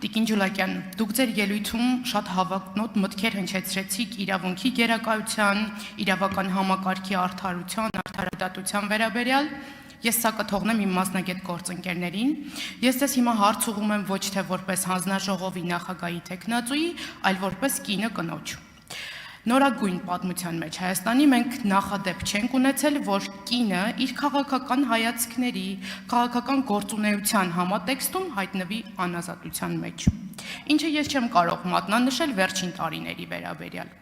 Տիկին Ջուլակյան, դուք ձեր ելույթում շատ հավակնոտ մտքեր հնչեցրեցիք իրավունքի գերակայության, իրավական համակարգի արդարության, արդարադատության վերաբերյալ։ Ես սա կթողնեմ իմ մասնագետ գործընկերներին։ Ես ձեզ հիմա հարց ուղղում եմ ոչ թե որպես հանձնաժողովի նախագահի թեկնածուի, այլ որպես կինը կնոջ։ Նորագույն պատմության մեջ Հայաստանի մենք նախադեպ չենք ունեցել, որ կինը իր քաղաքական հայացքների, քաղաքական գործունեության համատեքստում հայտնվի անազատության մեջ, ինչը ես չեմ կարող մատնանշել վերջին տարիների վերաբերյալ։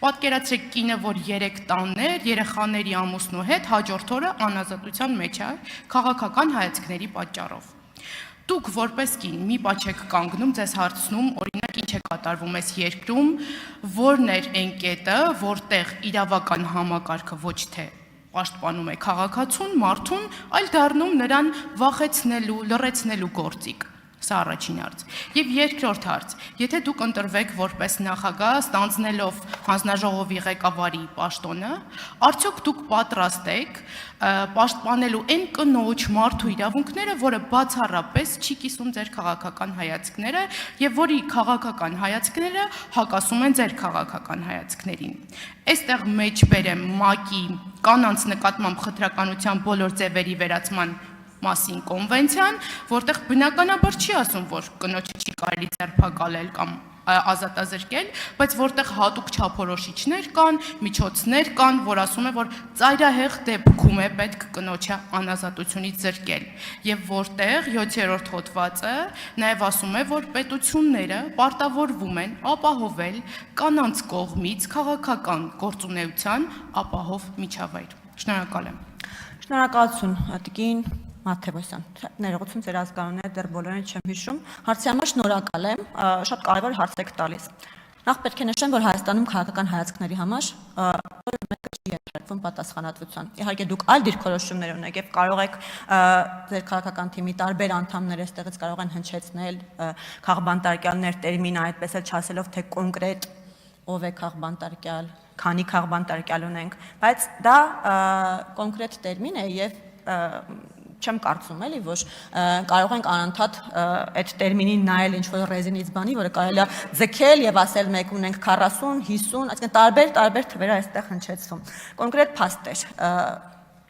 Պատկերացրեք կինը, որ 3 տաններ, երեխաների ամուսնու հետ հաջորդ օրը անազատության մեջ է քաղաքական հայացքների պատճառով։ Դուք որպես կին մի պահ եք կանգնում, ձեզ հարցնում, օրինակ ինչ է կատարվում այս երկրում, որն էր այն կետը, որտեղ իրավական համակարգը ոչ թե պաշտպանում է քաղաքացուն, մարդուն, այլ դառնում նրան վախեցնելու, լռեցնելու գործիք։ Սա առաջին հարց։ Եվ երկրորդ հարց, եթե դուք ընտրվեք որպես նախագահ, ստանձնելով հանձնաժողովի ղեկավարի պաշտոնը, արդյոք դուք պատրաստ եք պաշտպանելու այն կնոջ մարդու իրավունքները, որը բացառապես չի կիսում ձեր քաղաքական հայացքները եւ որի քաղաքական հայացքները հակասում են ձեր քաղաքական հայացքներին։ Այստեղ մեջ բերեմ ՄԱԿ-ի կանանց նկատմամբ խտրականության բոլոր ձևերի վերացման մասին կոնվենցիան, որտեղ բնականաբար չի ասում, որ կնոջը չի կարելի ձերբակալել կամ ազատազրկել, բայց որտեղ հատուկ չափորոշիչներ կան, միջոցներ կան, որ ասում է, որ ծայրահեղ դեպքում է պետք կնոջը անազատությունից զրկել, եւ որտեղ 7-րդ հոդվածը նաեւ ասում է, որ պետությունները պարտավորվում են ապահովել կանանց կողմից քաղաքական գործունեության ապահով միջավայր։ Շնորհակալ եմ։ Շնորհակալություն, Տիկին Մաթևոսյան, ներողություն ձեր ազգանունները դեռ բոլորին չեմ հիշում, հարցի համար շնորհակալ եմ, շատ կարևոր հարց եք տալիս։ Նախ պետք է նշեմ, որ Հայաստանում քաղաքական հայացքների համար որևէ մեկը չի ենթարկվում պատասխանատվության։ Իհարկե դուք այլ դիրքորոշումներ ունեք եւ կարող եք ձեր քաղաքական թիմի տարբեր անդամներ այստեղից կարող են հնչեցնել քաղբանտարկյալներ տերմինը այդպես էլ չասելով, թե կոնկրետ ով է քաղբանտարկյալ, քանի քաղբանտարկյալ ունենք, բայց դա կոնկրետ տերմին է եւ չեմ կարծում էլի, որ կարող ենք անընդհատ այդ տերմինին նայել ինչ-որ ռեզինից բանի, որը կարելի է ձգել եւ ասել մեկ ունենք 40, 50, այսինքն տարբեր թվեր այստեղ հնչեցվում։ Կոնկրետ փաստ է,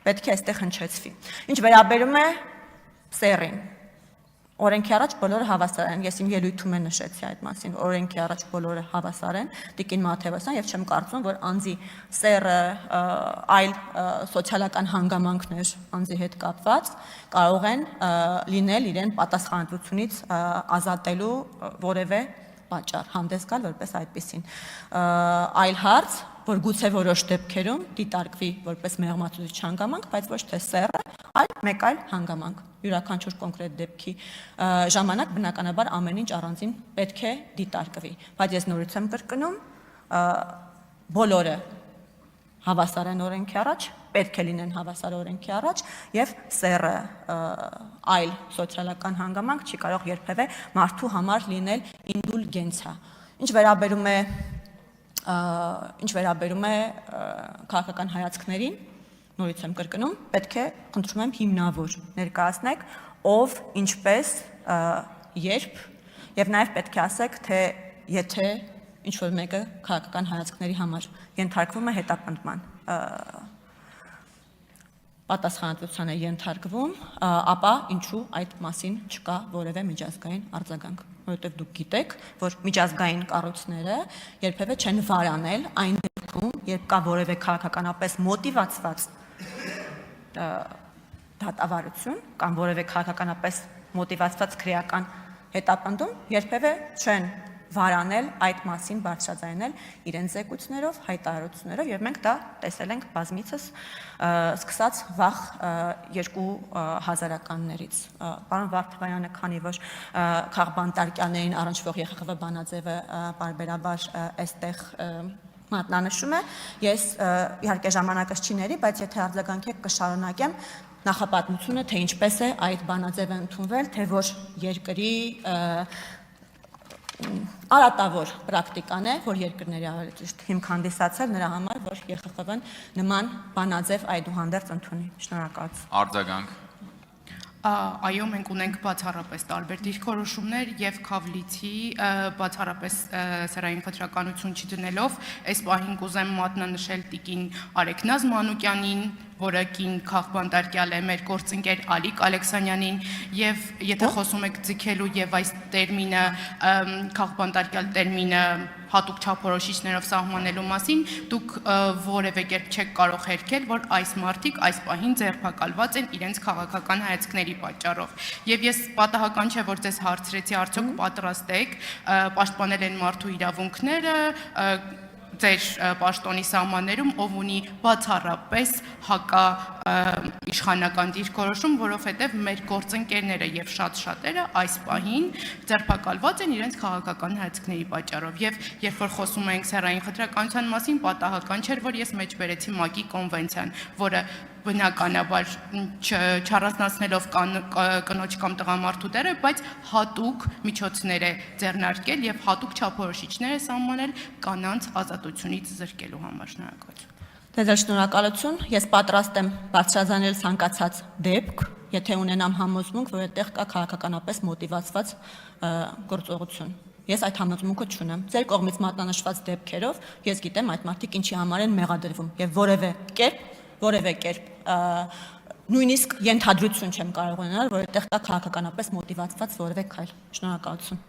պետք է այստեղ հնչեցվի։ Ինչ վերաբերում է սեռին, օրենքի առաջ բոլորը հավասար են, ես իմ ելույթում եմ նշեցի այդ մասին, օրենքի առաջ բոլորը հավասար են, Տիկին Մաթևոսյան, եւ չեմ կարծում, որ անձի սեռը այլ սոցիալական հանգամանքներ անձի հետ կապված կարող են լինել իրեն պատասխանատվությունից ազատելու որևէ պատճառ, հանդես գալ որպես այդպեսին։ Այլ հարց, որ գուցե որոշ դեպքերում դիտարկվի որպես մեղմացուցիչ հանգամանք, բայց ոչ թե սեռը, այլ մեկ այլ հանգամանք։ Յուրաքանչյուր կոնկրետ դեպքի ժամանակ բնականաբար ամեն ինչ առանձին պետք է դիտարկվի, բայց ես նորից եմ կրկնում, բոլորը հավասար են օրենքի առաջ, պետք է լինեն հավասար օրենքի առաջ եւ սեռը այլ սոցիալական հանգամանք չի կարող երբևէ մարդու համար լինել ինդուլգենցիա։ Ինչ վերաբերում է քաղաքական հայացքներին, նորից եմ կրկնում, պետք է, խնդրում եմ, հիմնավոր ներկայացնեք, ով, ինչպես, երբ, եւ նաեւ պետք է ասեք, թե եթե ինչ-որ մեկը քաղաքական հայացքների համար ենթարկվում է հետապնդման, պատասխանատվության է ենթարկվում, ապա ինչու այդ մասին չկա որևէ միջազգային արձագանք, որովհետև դուք գիտեք, որ միջազգային կառույցները երբևէ չեն վարանել այն դեպքում, երբ կա որևէ քաղաքականապես մոտիվացված դատավարություն կամ որևէ քաղաքականապես մոտիվացված քրեական հետապնդում, երբևէ չեն վարանել այդ մասին բարձրաձայնել իրենց զեկույցներով, հայտարարություններով եւ մենք դա տեսել ենք բազմիցս սկսած վաղ 2000-ականներից։ Պարոն Վարդանյանը, քանի որ քաղբանտարկյալներին առնչվող ԵԽԽՎ բանաձևը պարբերաբար այստեղ մատնանշում է, ես իհարկե ժամանակս չի ների, բայց եթե արձագանքեք կշարունակեմ նախապատմությունը, թե ինչպես է այդ բանաձևը ընդունվել, թե որ երկրի արատավոր պրակտիկան է, որ երկրների ավելի ճիշտ հիմք հանդիսացել նրա համար, որ ԵԽԽՎ-ն նման բանաձև այդուհանդերձ ընդունի։ Շնորհակալություն։ Արձագանք։ Այո, մենք ունենք բացառապես տարբեր դիրքորոշումներ եւ Քավլիցի բացառապես սերային խտրականություն չդնելով, այս պահին կուզեմ մատնանշել տիկին Արեգնազ Մանուկյանին, որը կին քաղբանտարկյալ է մեր գործընկեր Ալիկ Ալեքսանյանին եւ եթե խոսում եք ձգելու եւ այս տերմինը քաղբանտարկյալ տերմինը հատուկ չափորոշիչներով սահմանելու մասին, դուք որևէ կերպ չեք կարող հերքել, որ այս մարդիկ այս պահին ձերբակալված են իրենց քաղաքական հայացքների պատճառով։ Եվ ես պատահական չէ, որ ձեզ հարցրեցի, արդյոք պատրաստ եք պաշտպանել են մարդու իրավունքները ձեր պաշտոնի սահմաններում, ով ունի բացառապես հակա իշխանական դիրքորոշում, որովհետև մեր գործընկերները եւ շատերը այս պահին ձերբակալված են իրենց քաղաքական հայացքների պատճառով։ Եվ երբ որ խոսում ենք սեռային խտրականության մասին, պատահական չէր, որ ես մեջբերեցի ՄԱԿ-ի կոնվենցիան, որը բնականաբար չառանձնացնելով կնոջ կամ տղամարդու դերը, բայց հատուկ միջոցներ է ձեռնարկել եւ հատուկ չափորոշիչներ է սահմանել կանանց ազատությունից զրկելու համար։ Շնորհակալություն։ Ձեզ շնորհակալություն։ Ես պատրաստ եմ բարձրաձայնել ցանկացած դեպք, եթե ունենամ համոզմունք, որ այդտեղ կա քաղաքականապես մոտիվացված գործողություն։ Ես այդ համոզմունքը չունեմ։ Ձեր կողմից մատնանշված դեպքերով ես գիտեմ այդ մարդիկ ինչի համար են մեղադրվում եւ որևէ կերպ նույնիսկ ենթադրություն չեմ կարող ունենալ, որ այդտեղ կա քաղաքականապես մոտիվացված որևէ քայլ։ Շնորհակալություն։